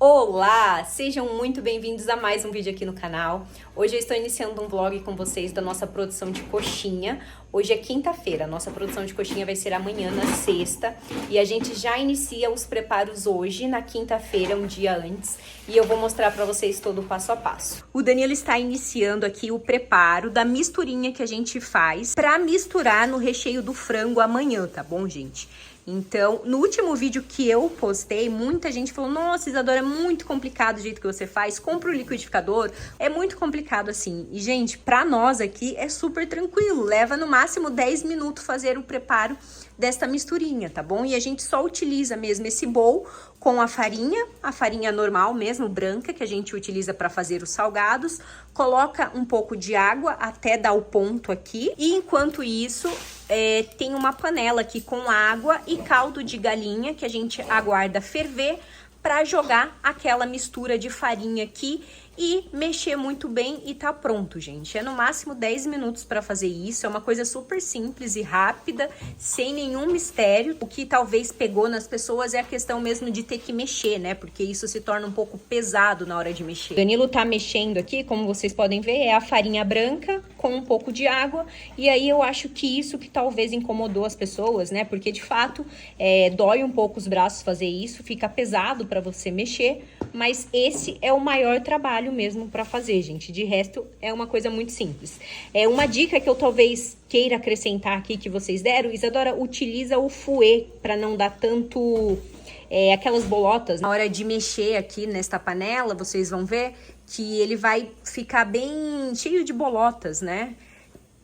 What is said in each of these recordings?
Olá, sejam muito bem-vindos a mais um vídeo aqui no canal. Hoje eu estou iniciando um vlog com vocês da nossa produção de coxinha. Hoje é quinta-feira, a nossa produção de coxinha vai ser amanhã na sexta. E a gente já inicia os preparos hoje, na quinta-feira, um dia antes. E eu vou mostrar para vocês todo o passo a passo. O Danilo está iniciando aqui o preparo da misturinha que a gente faz para misturar no recheio do frango amanhã, tá bom, gente? Então, no último vídeo que eu postei, muita gente falou: nossa, Isadora, é muito complicado o jeito que você faz, compra o liquidificador, é muito complicado assim. E, gente, pra nós aqui é super tranquilo, leva no máximo 10 minutos fazer o preparo desta misturinha, tá bom? E a gente só utiliza mesmo esse bowl com a farinha normal mesmo, branca, que a gente utiliza para fazer os salgados, coloca um pouco de água até dar o ponto aqui, e enquanto isso, tem uma panela aqui com água e caldo de galinha que a gente aguarda ferver para jogar aquela mistura de farinha aqui e mexer muito bem e tá pronto, gente. É no máximo 10 minutos para fazer isso, é uma coisa super simples e rápida, sem nenhum mistério. O que talvez pegou nas pessoas é a questão mesmo de ter que mexer, né? Porque isso se torna um pouco pesado na hora de mexer. Danilo tá mexendo aqui, como vocês podem ver, é a farinha branca com um pouco de água, e aí eu acho que isso que talvez incomodou as pessoas, né? Porque de fato, dói um pouco os braços fazer isso, fica pesado para você mexer, mas esse é o maior trabalho mesmo para fazer, gente. De resto, é uma coisa muito simples. Uma dica que eu talvez queira acrescentar aqui que vocês deram: Isadora, utiliza o fouet para não dar tanto aquelas bolotas. Na hora de mexer aqui nesta panela, vocês vão ver que ele vai ficar bem cheio de bolotas, né?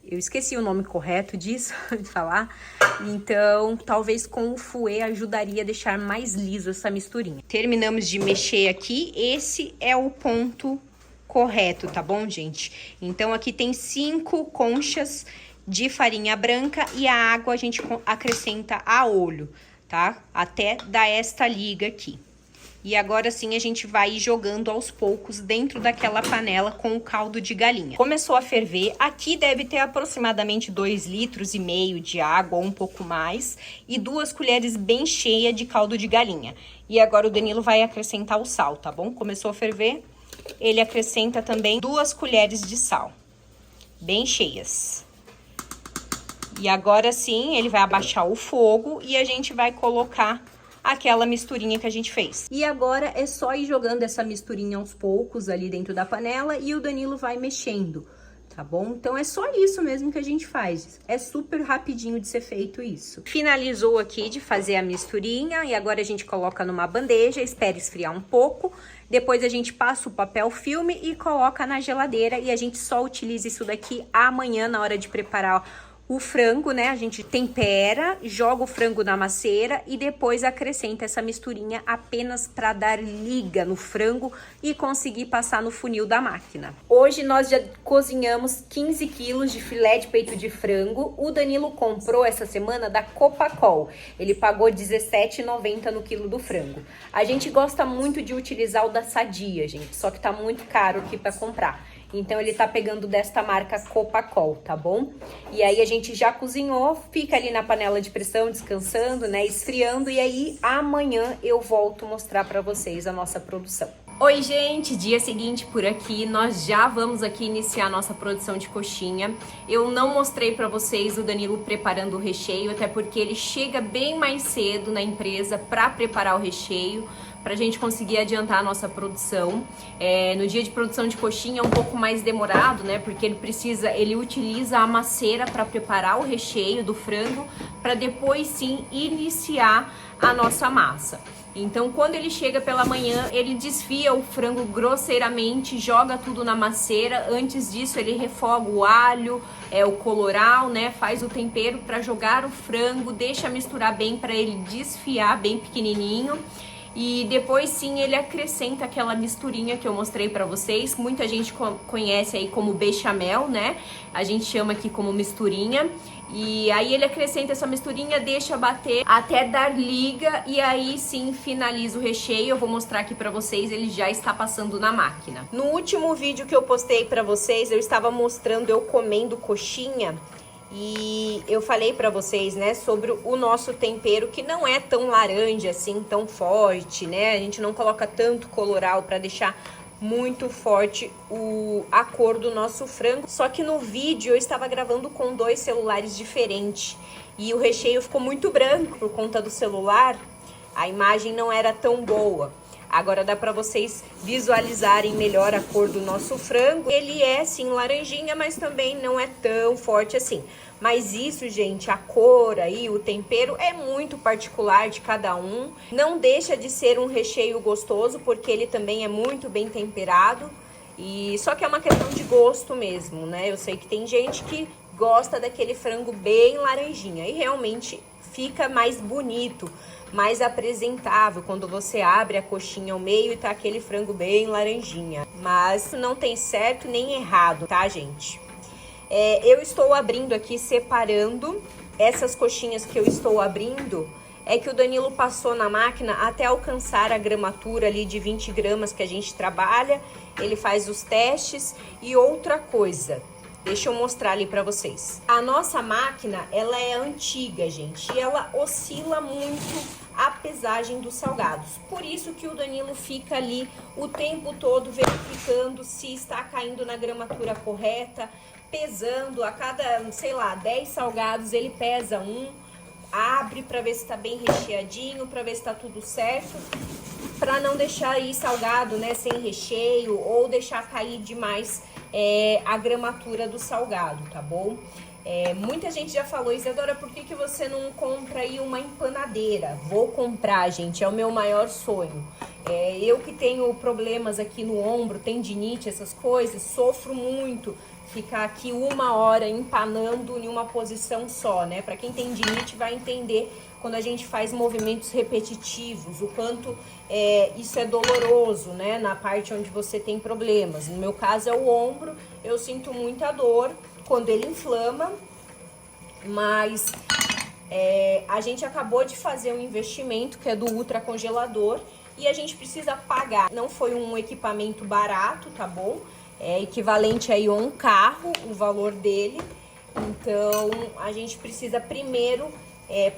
Eu esqueci o nome correto disso, de falar. Então, talvez com o fouet ajudaria a deixar mais liso essa misturinha. Terminamos de mexer aqui. Esse é o ponto correto, tá bom, gente? Então, aqui tem 5 conchas de farinha branca e a água a gente acrescenta a olho, tá? Até dar esta liga aqui. E agora sim a gente vai jogando aos poucos dentro daquela panela com o caldo de galinha. Começou a ferver, aqui deve ter aproximadamente 2,5 litros de água, ou um pouco mais, e 2 colheres bem cheias de caldo de galinha. E agora o Danilo vai acrescentar o sal, tá bom? Começou a ferver, ele acrescenta também 2 colheres de sal, bem cheias. E agora sim ele vai abaixar o fogo e a gente vai colocar aquela misturinha que a gente fez. E agora é só ir jogando essa misturinha aos poucos ali dentro da panela e o Danilo vai mexendo, tá bom? Então é só isso mesmo que a gente faz. É super rapidinho de ser feito isso. Finalizou aqui de fazer a misturinha e agora a gente coloca numa bandeja, espera esfriar um pouco. Depois a gente passa o papel filme e coloca na geladeira e a gente só utiliza isso daqui amanhã na hora de preparar o frango, né? A gente tempera, joga o frango na masseira e depois acrescenta essa misturinha apenas para dar liga no frango e conseguir passar no funil da máquina. Hoje nós já cozinhamos 15 quilos de filé de peito de frango. O Danilo comprou essa semana da Copacol. Ele pagou R$17,90 no quilo do frango. A gente gosta muito de utilizar o da Sadia, gente, só que tá muito caro aqui para comprar. Então, ele tá pegando desta marca Copacol, tá bom? E aí, a gente já cozinhou, fica ali na panela de pressão, descansando, né? Esfriando. E aí, amanhã eu volto mostrar pra vocês a nossa produção. Oi, gente! Dia seguinte por aqui. Nós já vamos aqui iniciar a nossa produção de coxinha. Eu não mostrei pra vocês o Danilo preparando o recheio, até porque ele chega bem mais cedo na empresa pra preparar o recheio, pra gente conseguir adiantar a nossa produção. No dia de produção de coxinha é um pouco mais demorado, né? Porque ele utiliza a masseira para preparar o recheio do frango, para depois sim iniciar a nossa massa. Então, quando ele chega pela manhã, ele desfia o frango grosseiramente, joga tudo na masseira. Antes disso, ele refoga o alho, o colorau, né? Faz o tempero para jogar o frango, deixa misturar bem para ele desfiar bem pequenininho. E depois sim ele acrescenta aquela misturinha que eu mostrei pra vocês. Muita gente conhece aí como bechamel, né? A gente chama aqui como misturinha. E aí ele acrescenta essa misturinha, deixa bater até dar liga e aí sim finaliza o recheio. Eu vou mostrar aqui pra vocês, ele já está passando na máquina. No último vídeo que eu postei pra vocês, eu estava mostrando eu comendo coxinha. E eu falei pra vocês, né, sobre o nosso tempero, que não é tão laranja assim, tão forte, né? A gente não coloca tanto colorau pra deixar muito forte a cor do nosso frango. Só que no vídeo eu estava gravando com 2 celulares diferentes e o recheio ficou muito branco por conta do celular. A imagem não era tão boa. Agora dá para vocês visualizarem melhor a cor do nosso frango. Ele é sim laranjinha, mas também não é tão forte assim. Mas isso, gente, a cor aí, o tempero é muito particular de cada um. Não deixa de ser um recheio gostoso, porque ele também é muito bem temperado. E só que é uma questão de gosto mesmo, né? Eu sei que tem gente que gosta daquele frango bem laranjinha e realmente fica mais bonito, mais apresentável quando você abre a coxinha ao meio e tá aquele frango bem laranjinha. Mas não tem certo nem errado, tá, gente? Eu estou abrindo aqui, separando essas coxinhas que eu estou abrindo. É que o Danilo passou na máquina até alcançar a gramatura ali de 20 gramas que a gente trabalha. Ele faz os testes. E outra coisa, deixa eu mostrar ali pra vocês. A nossa máquina, ela é antiga, gente. E ela oscila muito a pesagem dos salgados. Por isso que o Danilo fica ali o tempo todo verificando se está caindo na gramatura correta, pesando a cada, sei lá, 10 salgados, ele pesa um, abre para ver se tá bem recheadinho, para ver se tá tudo certo, para não deixar aí salgado, né, sem recheio ou deixar cair demais a gramatura do salgado, tá bom? Muita gente já falou, Isadora, por que você não compra aí uma empanadeira? Vou comprar, gente, é o meu maior sonho. Eu que tenho problemas aqui no ombro, tendinite, essas coisas, sofro muito ficar aqui 1 hora empanando em uma posição só, né? Para quem tem tendinite vai entender quando a gente faz movimentos repetitivos, o quanto isso é doloroso, né? Na parte onde você tem problemas. No meu caso é o ombro, eu sinto muita dor quando ele inflama, mas a gente acabou de fazer um investimento que é do ultracongelador e a gente precisa pagar. Não foi um equipamento barato, tá bom? É equivalente aí a um carro, o valor dele. Então, a gente precisa primeiro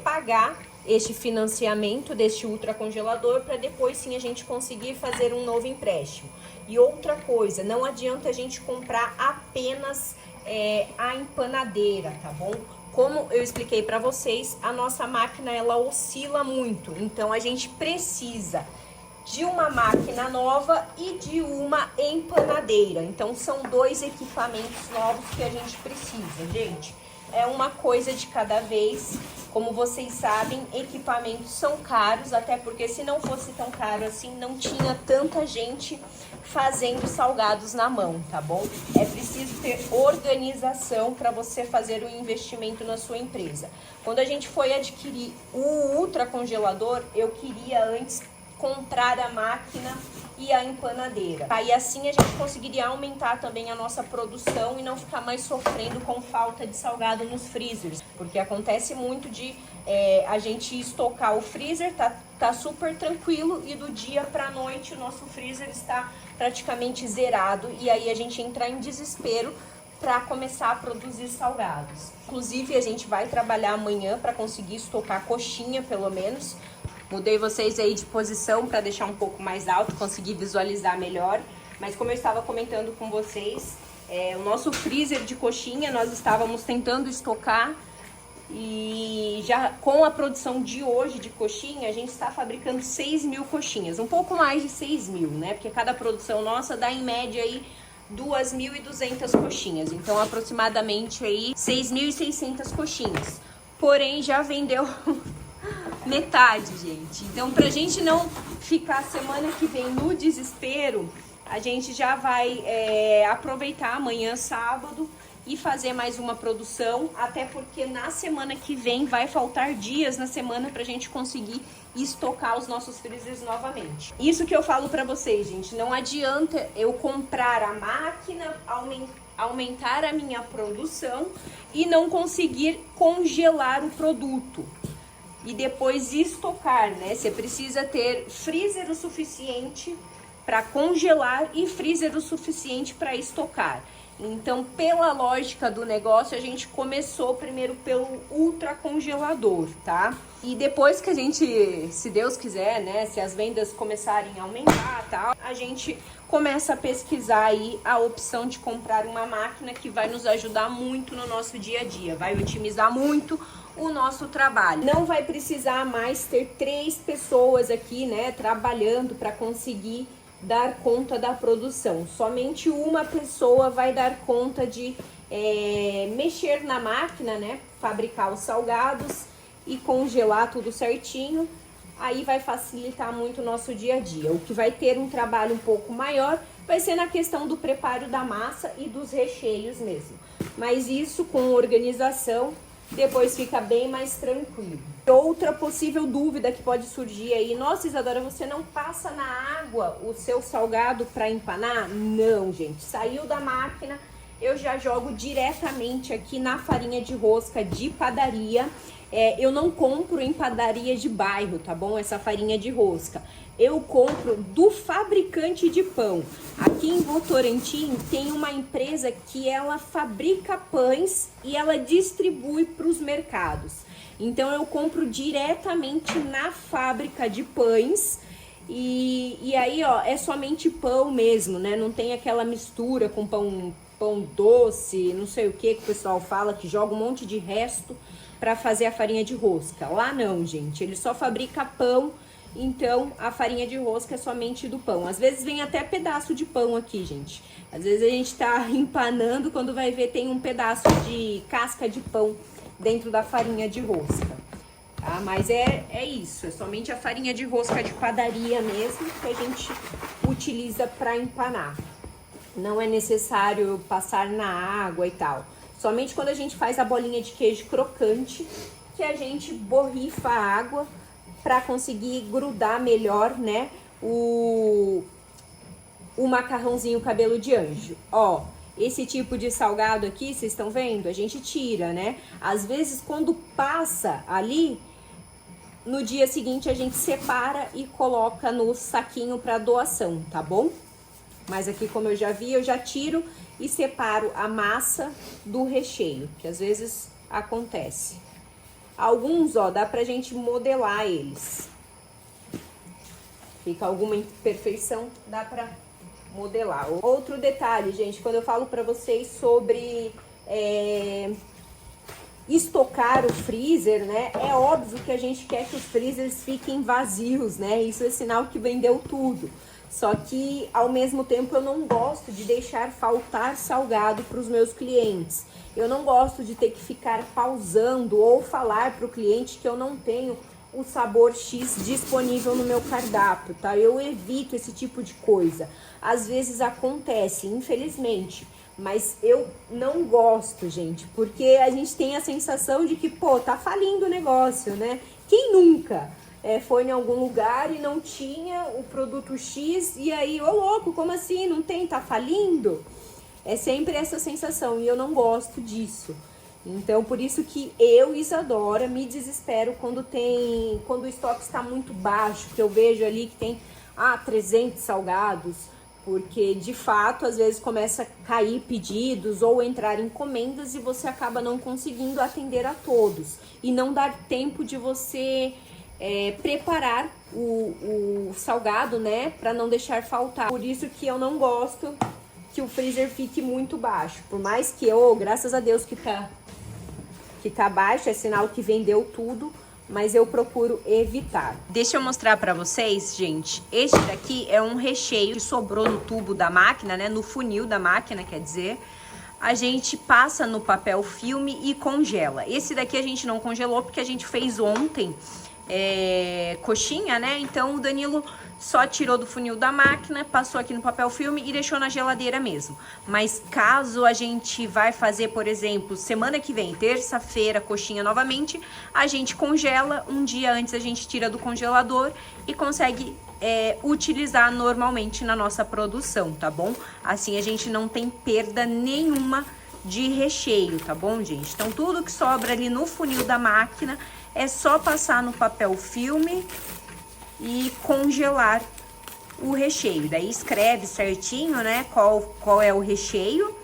pagar este financiamento deste ultracongelador para depois sim a gente conseguir fazer um novo empréstimo. E outra coisa, não adianta a gente comprar apenas a empanadeira, tá bom? Como eu expliquei para vocês, a nossa máquina ela oscila muito, então a gente precisa de uma máquina nova e de uma empanadeira. Então são 2 equipamentos novos que a gente precisa, gente. É uma coisa de cada vez. Como vocês sabem, equipamentos são caros, até porque se não fosse tão caro assim, não tinha tanta gente fazendo salgados na mão, tá bom? É preciso ter organização para você fazer o investimento na sua empresa. Quando a gente foi adquirir o ultracongelador, eu queria antes comprar a máquina e a empanadeira. E assim a gente conseguiria aumentar também a nossa produção e não ficar mais sofrendo com falta de salgado nos freezers. Porque acontece muito de a gente estocar o freezer, tá super tranquilo, e do dia pra noite o nosso freezer está praticamente zerado. E aí a gente entra em desespero para começar a produzir salgados. Inclusive a gente vai trabalhar amanhã para conseguir estocar coxinha pelo menos. Mudei vocês aí de posição para deixar um pouco mais alto, conseguir visualizar melhor. Mas como eu estava comentando com vocês, o nosso freezer de coxinha nós estávamos tentando estocar. E já com a produção de hoje de coxinha, a gente está fabricando 6.000 coxinhas. Um pouco mais de 6.000, né? Porque cada produção nossa dá em média aí 2.200 coxinhas. Então aproximadamente aí 6.600 coxinhas. Porém já vendeu metade, gente. Então, pra gente não ficar semana que vem no desespero, a gente já vai aproveitar amanhã, sábado, e fazer mais uma produção, até porque na semana que vem vai faltar dias na semana pra gente conseguir estocar os nossos freezers novamente. Isso que eu falo pra vocês, gente, não adianta eu comprar a máquina, aumentar a minha produção e não conseguir congelar o produto. E depois estocar, né? Você precisa ter freezer o suficiente para congelar e freezer o suficiente para estocar. Então, pela lógica do negócio, a gente começou primeiro pelo ultracongelador, tá? E depois que a gente, se Deus quiser, né, se as vendas começarem a aumentar, tal, a gente começa a pesquisar aí a opção de comprar uma máquina que vai nos ajudar muito no nosso dia a dia, vai otimizar muito o nosso trabalho. Não vai precisar mais ter 3 pessoas aqui, né, trabalhando para conseguir dar conta da produção. Somente uma pessoa vai dar conta de mexer na máquina, né, fabricar os salgados e congelar tudo certinho. Aí vai facilitar muito o nosso dia a dia. O que vai ter um trabalho um pouco maior vai ser na questão do preparo da massa e dos recheios mesmo. Mas isso com organização depois fica bem mais tranquilo. Outra possível dúvida que pode surgir aí: nossa, Isadora, você não passa na água o seu salgado para empanar? Não, gente, saiu da máquina, eu já jogo diretamente aqui na farinha de rosca de padaria. Eu não compro em padaria de bairro, tá bom? Essa farinha de rosca. Eu compro do fabricante de pão. Aqui em Votorantim tem uma empresa que ela fabrica pães e ela distribui para os mercados. Então eu compro diretamente na fábrica de pães e aí, ó, é somente pão mesmo, né? Não tem aquela mistura com pão doce, não sei o que o pessoal fala, que joga um monte de resto para fazer a farinha de rosca. Lá não, gente, ele só fabrica pão, então a farinha de rosca é somente do pão. Às vezes vem até pedaço de pão aqui, gente. Às vezes a gente tá empanando, quando vai ver tem um pedaço de casca de pão dentro da farinha de rosca, tá? Mas é isso, é somente a farinha de rosca de padaria mesmo que a gente utiliza para empanar. Não é necessário passar na água e tal. Somente quando a gente faz a bolinha de queijo crocante que a gente borrifa a água para conseguir grudar melhor, né, o macarrãozinho cabelo de anjo. Ó, esse tipo de salgado aqui, vocês estão vendo? A gente tira, né? Às vezes quando passa ali, no dia seguinte a gente separa e coloca no saquinho para doação, tá bom? Mas aqui, como eu já vi, eu já tiro e separo a massa do recheio, que às vezes acontece. Alguns, ó, dá pra gente modelar eles. Fica alguma imperfeição, dá pra modelar. Outro detalhe, gente, quando eu falo pra vocês sobre estocar o freezer, né? É óbvio que a gente quer que os freezers fiquem vazios, né? Isso é sinal que vendeu tudo. Só que, ao mesmo tempo, eu não gosto de deixar faltar salgado para os meus clientes. Eu não gosto de ter que ficar pausando ou falar para o cliente que eu não tenho o sabor X disponível no meu cardápio, tá? Eu evito esse tipo de coisa. Às vezes acontece, infelizmente, mas eu não gosto, gente, porque a gente tem a sensação de que, pô, tá falindo o negócio, né? Quem nunca foi em algum lugar e não tinha o produto X e aí, ô louco, como assim? Não tem? Tá falindo? É sempre essa sensação e eu não gosto disso. Então, por isso que eu, Isadora, me desespero quando o estoque está muito baixo, que eu vejo ali que tem 300 salgados, porque de fato, às vezes começa a cair pedidos ou entrar encomendas e você acaba não conseguindo atender a todos e não dar tempo de você preparar o salgado, né, para não deixar faltar. Por isso que eu não gosto que o freezer fique muito baixo. Por mais que graças a Deus que tá baixo, é sinal que vendeu tudo, mas eu procuro evitar. Deixa eu mostrar pra vocês, gente. Este daqui é um recheio que sobrou no tubo da máquina, né, no funil da máquina, quer dizer. A gente passa no papel filme e congela. Esse daqui a gente não congelou porque a gente fez ontem coxinha, né? Então o Danilo só tirou do funil da máquina, passou aqui no papel filme e deixou na geladeira mesmo. Mas caso a gente vai fazer, por exemplo, semana que vem, terça-feira, coxinha novamente, a gente congela, um dia antes a gente tira do congelador e consegue utilizar normalmente na nossa produção, tá bom? Assim a gente não tem perda nenhuma de recheio, tá bom, gente? Então tudo que sobra ali no funil da máquina é só passar no papel filme e congelar o recheio. Daí escreve certinho, né, qual é o recheio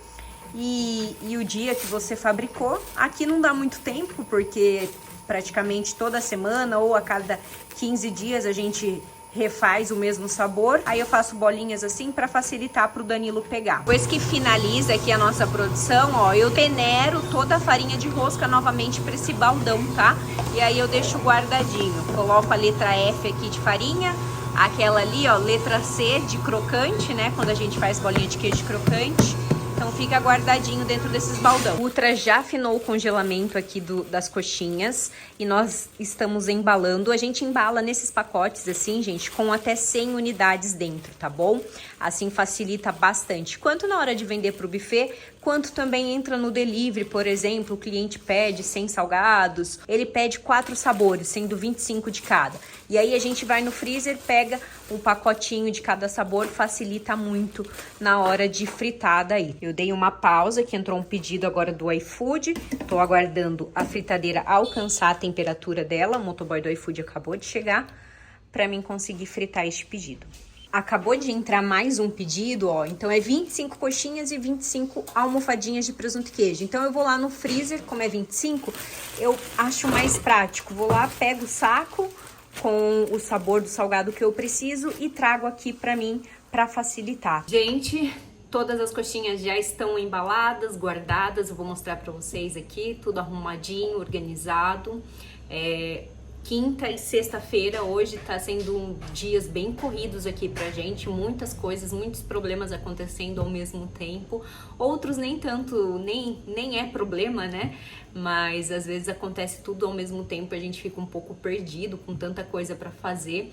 e o dia que você fabricou. Aqui não dá muito tempo, porque praticamente toda semana ou a cada 15 dias a gente refaz o mesmo sabor. Aí eu faço bolinhas assim para facilitar pro Danilo pegar. Depois que finaliza aqui a nossa produção, ó, eu peneiro toda a farinha de rosca novamente para esse baldão, tá? E aí eu deixo guardadinho. Coloco a letra F aqui de farinha, aquela ali, ó, letra C de crocante, né? Quando a gente faz bolinha de queijo crocante. Então fica guardadinho dentro desses baldão. O Ultra já afinou o congelamento aqui das coxinhas e nós estamos embalando. A gente embala nesses pacotes assim, gente, com até 100 unidades dentro, tá bom? Assim facilita bastante. Quanto na hora de vender pro buffet, quanto também entra no delivery, por exemplo, o cliente pede 100 salgados, ele pede 4 sabores, sendo 25 de cada. E aí a gente vai no freezer, pega um pacotinho de cada sabor, facilita muito na hora de fritar daí. Eu dei uma pausa, que entrou um pedido agora do iFood, tô aguardando a fritadeira alcançar a temperatura dela, o motoboy do iFood acabou de chegar, para mim conseguir fritar este pedido. Acabou de entrar mais um pedido, ó, então é 25 coxinhas e 25 almofadinhas de presunto e queijo. Então eu vou lá no freezer, como é 25, eu acho mais prático. Vou lá, pego o saco com o sabor do salgado que eu preciso e trago aqui pra mim, pra facilitar. Gente, todas as coxinhas já estão embaladas, guardadas, eu vou mostrar pra vocês aqui, tudo arrumadinho, organizado. Quinta e sexta-feira hoje tá sendo dias bem corridos aqui pra gente, muitas coisas, muitos problemas acontecendo ao mesmo tempo, outros nem tanto, nem é problema, né? Mas às vezes acontece tudo ao mesmo tempo, a gente fica um pouco perdido com tanta coisa pra fazer.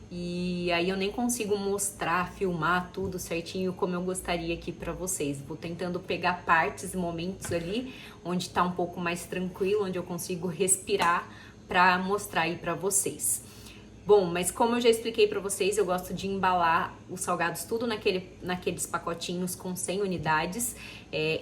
E aí eu nem consigo mostrar, filmar tudo certinho como eu gostaria aqui pra vocês. Vou tentando pegar partes e momentos ali onde tá um pouco mais tranquilo, onde eu consigo respirar para mostrar aí para vocês. Bom, mas como eu já expliquei para vocês, eu gosto de embalar os salgados tudo naqueles pacotinhos com 100 unidades.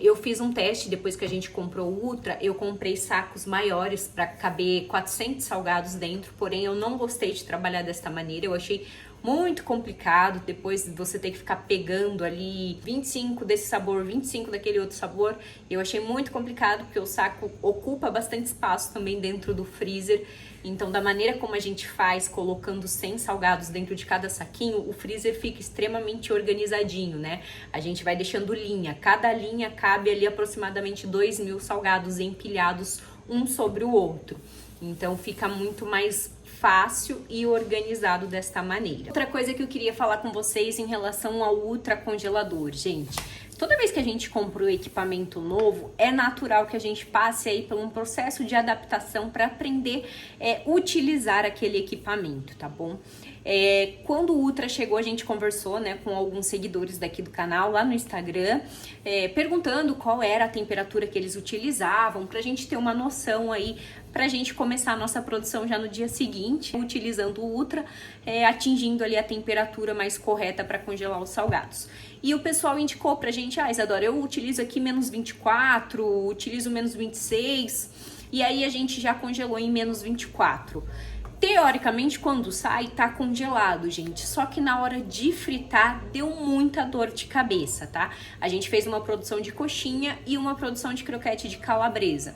Eu fiz um teste depois que a gente comprou o Ultra, eu comprei sacos maiores para caber 400 salgados dentro, porém eu não gostei de trabalhar desta maneira, eu achei muito complicado, depois você ter que ficar pegando ali 25 desse sabor, 25 daquele outro sabor. Eu achei muito complicado porque o saco ocupa bastante espaço também dentro do freezer. Então, da maneira como a gente faz, colocando 100 salgados dentro de cada saquinho, o freezer fica extremamente organizadinho, né? A gente vai deixando linha, cada linha cabe ali aproximadamente 2.000 salgados empilhados um sobre o outro. Então, fica muito mais fácil e organizado desta maneira. Outra coisa que eu queria falar com vocês em relação ao ultra congelador, gente. Toda vez que a gente compra um equipamento novo, é natural que a gente passe aí por um processo de adaptação para aprender a utilizar aquele equipamento, tá bom? Quando o Ultra chegou, a gente conversou, né, com alguns seguidores daqui do canal, lá no Instagram, perguntando qual era a temperatura que eles utilizavam, pra gente ter uma noção aí, pra gente começar a nossa produção já no dia seguinte, utilizando o Ultra, atingindo ali a temperatura mais correta para congelar os salgados. E o pessoal indicou pra gente, Isadora, eu utilizo aqui menos 24, utilizo menos 26, e aí a gente já congelou em menos 24. Teoricamente, quando sai, tá congelado, gente. Só que na hora de fritar, deu muita dor de cabeça, tá? A gente fez uma produção de coxinha e uma produção de croquete de calabresa.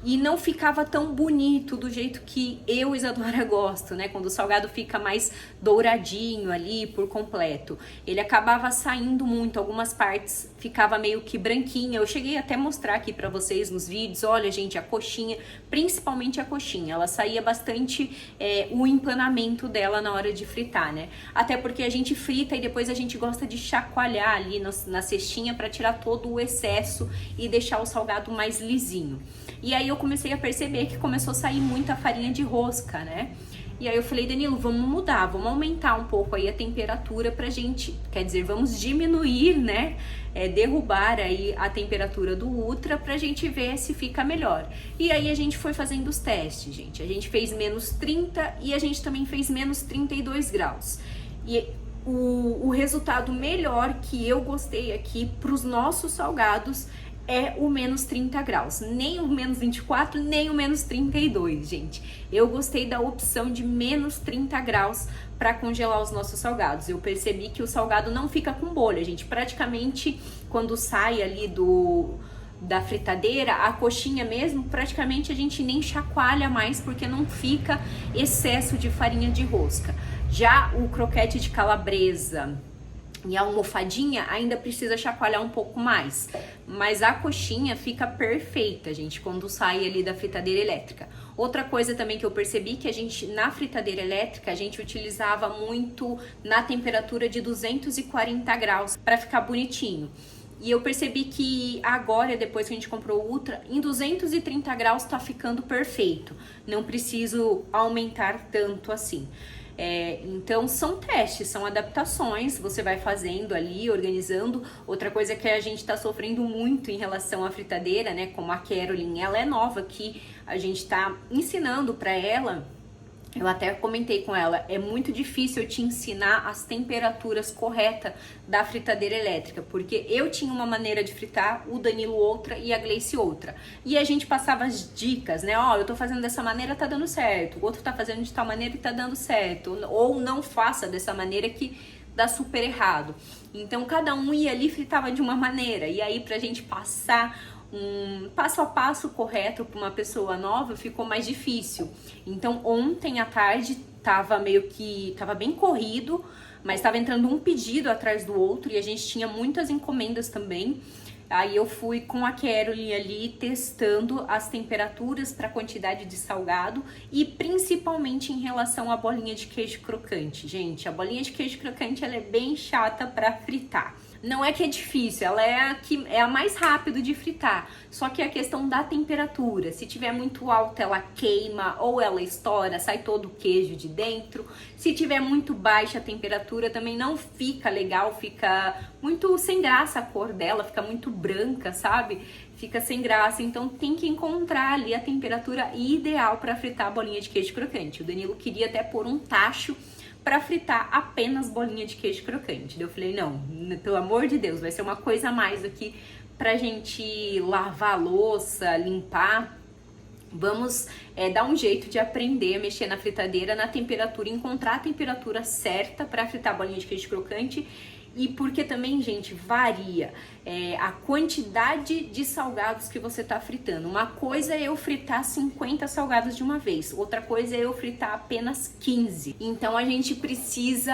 E não ficava tão bonito do jeito que eu, Isadora, gosto, né? Quando o salgado fica mais douradinho ali por completo. Ele acabava saindo muito, algumas partes ficava meio que branquinha. Eu cheguei até a mostrar aqui pra vocês nos vídeos. Olha, gente, a coxinha, principalmente a coxinha, ela saía bastante o empanamento dela na hora de fritar, né? Até porque a gente frita e depois a gente gosta de chacoalhar ali na cestinha pra tirar todo o excesso e deixar o salgado mais lisinho. E aí eu comecei a perceber que começou a sair muita farinha de rosca, né? E aí eu falei, Danilo, vamos mudar, vamos aumentar um pouco aí a temperatura pra gente, quer dizer, vamos diminuir, né? Derrubar aí a temperatura do Ultra pra gente ver se fica melhor. E aí a gente foi fazendo os testes, gente. A gente fez menos 30 e a gente também fez menos 32 graus. E o resultado melhor que eu gostei aqui pros nossos salgados é o menos 30 graus, nem o menos 24, nem o menos 32, gente. Eu gostei da opção de menos 30 graus para congelar os nossos salgados. Eu percebi que o salgado não fica com bolha, gente. Praticamente, quando sai ali da fritadeira, a coxinha mesmo, praticamente a gente nem chacoalha mais, porque não fica excesso de farinha de rosca. Já o croquete de calabresa e a almofadinha ainda precisa chacoalhar um pouco mais, mas a coxinha fica perfeita, gente, quando sai ali da fritadeira elétrica. Outra coisa também que eu percebi que a gente, na fritadeira elétrica, a gente utilizava muito na temperatura de 240 graus para ficar bonitinho. E eu percebi que agora, depois que a gente comprou o Ultra, em 230 graus tá ficando perfeito. Não preciso aumentar tanto assim. Então são testes, são adaptações, você vai fazendo ali, organizando. Outra coisa que a gente tá sofrendo muito em relação à fritadeira, né? Como a Caroline, ela é nova aqui, a gente tá ensinando para ela. Eu até comentei com ela, é muito difícil eu te ensinar as temperaturas corretas da fritadeira elétrica, porque eu tinha uma maneira de fritar, o Danilo outra e a Gleice outra. E a gente passava as dicas, né? Ó, eu tô fazendo dessa maneira, tá dando certo. O outro tá fazendo de tal maneira e tá dando certo. Ou não faça dessa maneira que dá super errado. Então cada um ia ali e fritava de uma maneira. E aí pra gente passar um passo a passo correto para uma pessoa nova ficou mais difícil. Então ontem à tarde tava bem corrido, mas estava entrando um pedido atrás do outro e a gente tinha muitas encomendas também. Aí eu fui com a Caroline ali testando as temperaturas para a quantidade de salgado e principalmente em relação à bolinha de queijo crocante. Gente, a bolinha de queijo crocante ela é bem chata para fritar. Não é que é difícil, ela é a mais rápida de fritar. Só que é a questão da temperatura. Se tiver muito alta, ela queima ou ela estoura, sai todo o queijo de dentro. Se tiver muito baixa a temperatura, também não fica legal, fica muito sem graça a cor dela, fica muito branca, sabe? Fica sem graça. Então tem que encontrar ali a temperatura ideal para fritar a bolinha de queijo crocante. O Danilo queria até pôr um tacho para fritar apenas bolinha de queijo crocante. Eu falei, não, pelo amor de Deus, vai ser uma coisa a mais aqui pra gente lavar a louça, limpar. Vamos dar um jeito de aprender a mexer na fritadeira, na temperatura, encontrar a temperatura certa para fritar a bolinha de queijo crocante. E porque também, gente, varia a quantidade de salgados que você tá fritando. Uma coisa é eu fritar 50 salgados de uma vez, outra coisa é eu fritar apenas 15. Então a gente precisa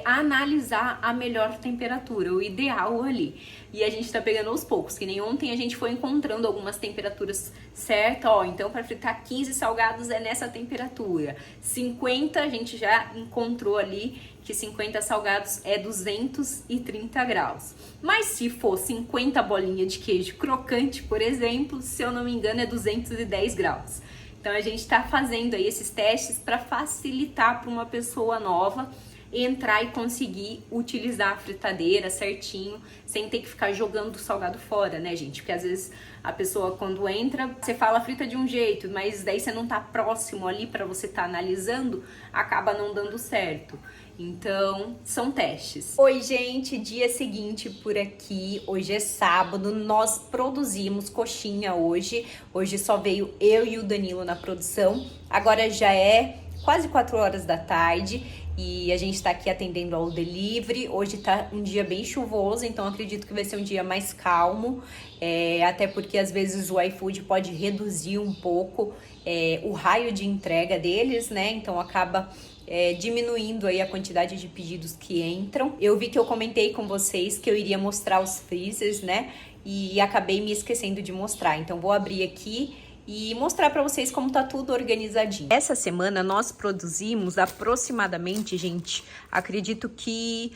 analisar a melhor temperatura, o ideal ali. E a gente tá pegando aos poucos, que nem ontem a gente foi encontrando algumas temperaturas certas. Ó, então para fritar 15 salgados é nessa temperatura. 50 a gente já encontrou ali que 50 salgados é 230 graus. Mas se for 50 bolinhas de queijo crocante, por exemplo, se eu não me engano, é 210 graus. Então a gente está fazendo aí esses testes para facilitar para uma pessoa nova entrar e conseguir utilizar a fritadeira certinho, sem ter que ficar jogando o salgado fora, né, gente? Porque às vezes a pessoa quando entra, você fala frita de um jeito, mas daí você não tá próximo ali para você tá analisando, acaba não dando certo. Então, são testes. Oi, gente, dia seguinte por aqui. Hoje é sábado, nós produzimos coxinha hoje. Hoje só veio eu e o Danilo na produção. Agora já é quase 4 horas da tarde e a gente tá aqui atendendo ao delivery. Hoje tá um dia bem chuvoso, então acredito que vai ser um dia mais calmo. Até porque às vezes o iFood pode reduzir um pouco o raio de entrega deles, né? Então acaba diminuindo aí a quantidade de pedidos que entram. Eu vi que eu comentei com vocês que eu iria mostrar os freezers, né? E acabei me esquecendo de mostrar. Então vou abrir aqui e mostrar para vocês como tá tudo organizadinho. Essa semana nós produzimos aproximadamente, gente, acredito que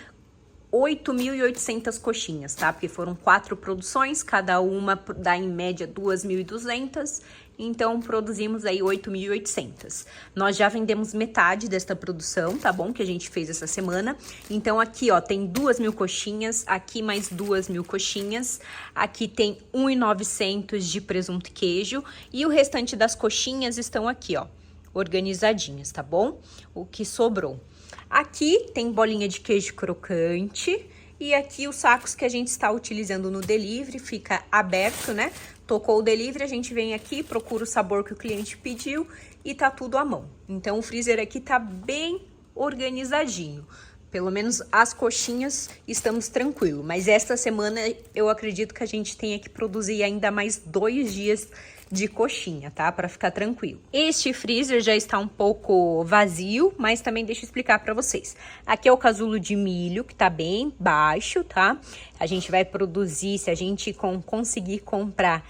8.800 coxinhas, tá? Porque foram 4 produções, cada uma dá em média 2.200, então produzimos aí 8.800. Nós já vendemos metade desta produção, tá bom? Que a gente fez essa semana. Então aqui, ó, tem 2.000 coxinhas, aqui mais 2.000 coxinhas, aqui tem 1.900 de presunto e queijo e o restante das coxinhas estão aqui, ó, organizadinhas, tá bom? O que sobrou. Aqui tem bolinha de queijo crocante E aqui os sacos que a gente está utilizando no delivery, fica aberto, né? Tocou o delivery, a gente vem aqui, procura o sabor que o cliente pediu e tá tudo à mão. Então o freezer aqui tá bem organizadinho. Pelo menos as coxinhas estamos tranquilos. Mas esta semana eu acredito que a gente tenha que produzir ainda mais 2 dias de coxinha, tá? Para ficar tranquilo. Este freezer já está um pouco vazio, mas também deixa eu explicar para vocês. Aqui é o casulo de milho, que tá bem baixo, tá? A gente vai produzir, se a gente conseguir comprar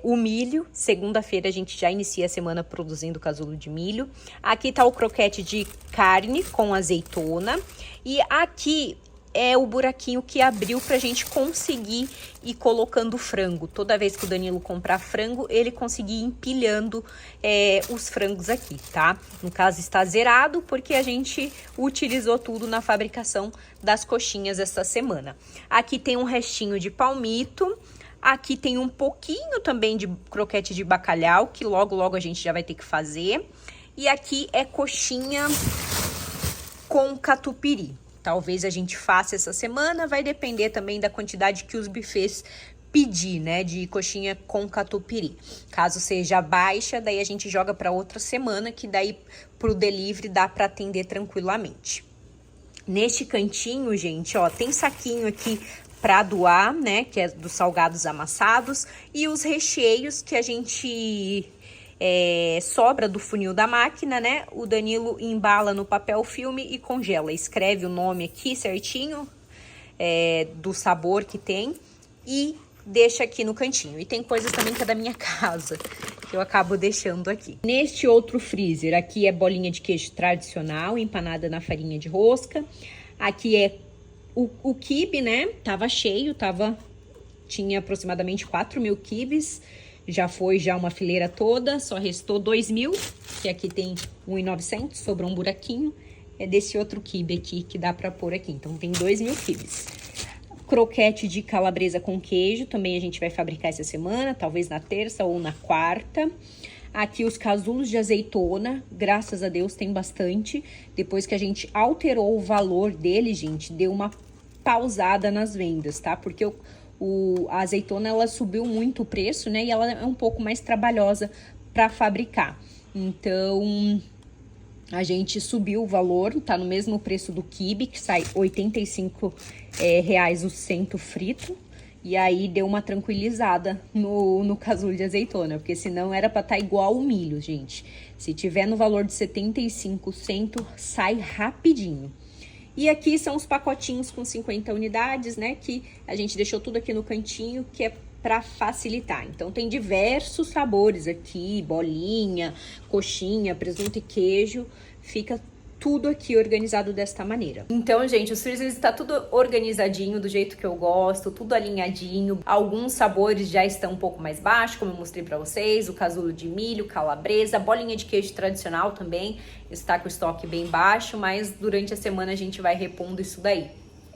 o milho, segunda-feira a gente já inicia a semana produzindo o casulo de milho. Aqui tá o croquete de carne com azeitona. E aqui é o buraquinho que abriu pra gente conseguir ir colocando frango. Toda vez que o Danilo comprar frango, ele conseguir ir empilhando os frangos aqui, tá? No caso está zerado porque a gente utilizou tudo na fabricação das coxinhas essa semana. Aqui tem um restinho de palmito. Aqui tem um pouquinho também de croquete de bacalhau, que logo a gente já vai ter que fazer. E aqui é coxinha com catupiry. Talvez a gente faça essa semana, vai depender também da quantidade que os buffets pedir, né, de coxinha com catupiry. Caso seja baixa, daí a gente joga para outra semana, que daí pro delivery dá para atender tranquilamente. Neste cantinho, gente, ó, tem saquinho aqui para doar, né, que é dos salgados amassados, e os recheios que a gente sobra do funil da máquina, né? O Danilo embala no papel filme e congela. Escreve o nome aqui certinho do sabor que tem e deixa aqui no cantinho. E tem coisas também que é da minha casa, que eu acabo deixando aqui. Neste outro freezer, aqui é bolinha de queijo tradicional, empanada na farinha de rosca. Aqui é o quibe, né? Tava cheio, tinha aproximadamente 4.000 quibes. Já foi uma fileira toda, só restou 2.000, que aqui tem 1.900, sobrou um buraquinho. É desse outro quibe aqui que dá pra pôr aqui, então tem 2.000 quibes. Croquete de calabresa com queijo, também a gente vai fabricar essa semana, talvez na terça ou na quarta. Aqui os casulos de azeitona, graças a Deus tem bastante. Depois que a gente alterou o valor dele, gente, deu uma pausada nas vendas, tá? Porque a azeitona, ela subiu muito o preço, né? E ela é um pouco mais trabalhosa para fabricar. Então, a gente subiu o valor, tá no mesmo preço do quibe, que sai R$ 85 reais o cento frito. E aí, deu uma tranquilizada no casulo de azeitona, porque senão era para estar igual o milho, gente. Se tiver no valor de 75 centos, sai rapidinho. E aqui são os pacotinhos com 50 unidades, né? Que a gente deixou tudo aqui no cantinho, que é para facilitar. Então, tem diversos sabores aqui, bolinha, coxinha, presunto e queijo. Fica tudo aqui organizado desta maneira. Então, gente, os freezers está tudo organizadinho, do jeito que eu gosto, tudo alinhadinho. Alguns sabores já estão um pouco mais baixos, como eu mostrei para vocês, o casulo de milho, calabresa, bolinha de queijo tradicional também está com o estoque bem baixo, mas durante a semana a gente vai repondo isso daí.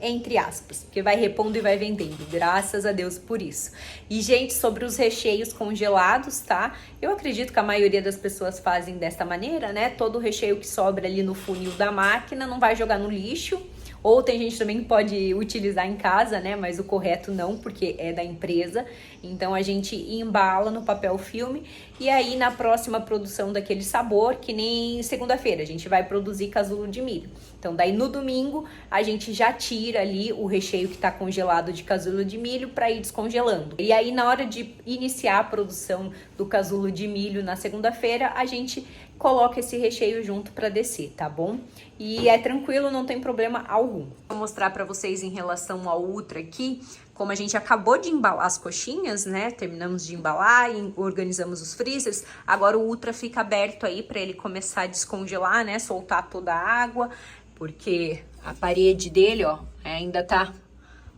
Entre aspas, porque vai repondo e vai vendendo, graças a Deus por isso. E, gente, sobre os recheios congelados, tá? Eu acredito que a maioria das pessoas fazem desta maneira, né? Todo o recheio que sobra ali no funil da máquina não vai jogar no lixo. Ou tem gente também que pode utilizar em casa, né? Mas o correto não, porque é da empresa. Então, a gente embala no papel filme. E aí, na próxima produção daquele sabor, que nem segunda-feira, a gente vai produzir casulo de milho. Então, daí no domingo, a gente já tira ali o recheio que tá congelado de casulo de milho para ir descongelando. E aí, na hora de iniciar a produção do casulo de milho na segunda-feira, a gente coloca esse recheio junto para descer, tá bom? E é tranquilo, não tem problema algum. Vou mostrar para vocês em relação ao Ultra aqui, como a gente acabou de embalar as coxinhas, né? Terminamos de embalar e organizamos os freezers. Agora o Ultra fica aberto aí para ele começar a descongelar, né? Soltar toda a água, porque a parede dele, ó, ainda tá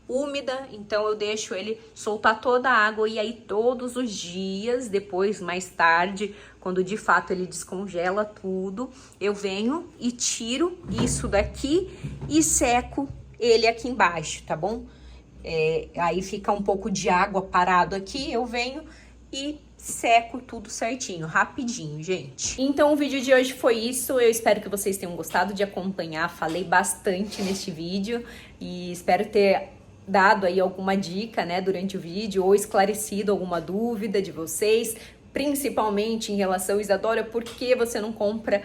úmida, então eu deixo ele soltar toda a água e aí todos os dias, depois, mais tarde, quando de fato ele descongela tudo, eu venho e tiro isso daqui e seco ele aqui embaixo, tá bom? Aí fica um pouco de água parado aqui, eu venho e seco tudo certinho, rapidinho, gente. Então o vídeo de hoje foi isso, eu espero que vocês tenham gostado de acompanhar, falei bastante neste vídeo e espero ter dado aí alguma dica, né, durante o vídeo ou esclarecido alguma dúvida de vocês. Principalmente em relação, Isadora, por que você não compra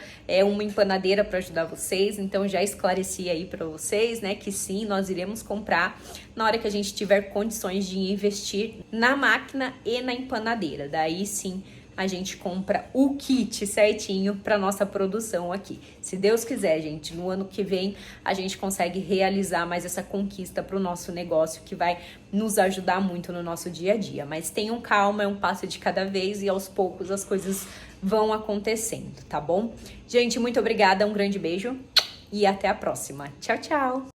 uma empanadeira para ajudar vocês? Então já esclareci aí para vocês, né, que sim, nós iremos comprar na hora que a gente tiver condições de investir na máquina e na empanadeira. Daí sim a gente compra o kit certinho para nossa produção aqui. Se Deus quiser, gente, no ano que vem a gente consegue realizar mais essa conquista para o nosso negócio, que vai nos ajudar muito no nosso dia a dia. Mas tenham calma, é um passo de cada vez e aos poucos as coisas vão acontecendo, tá bom? Gente, muito obrigada, um grande beijo e até a próxima. Tchau, tchau!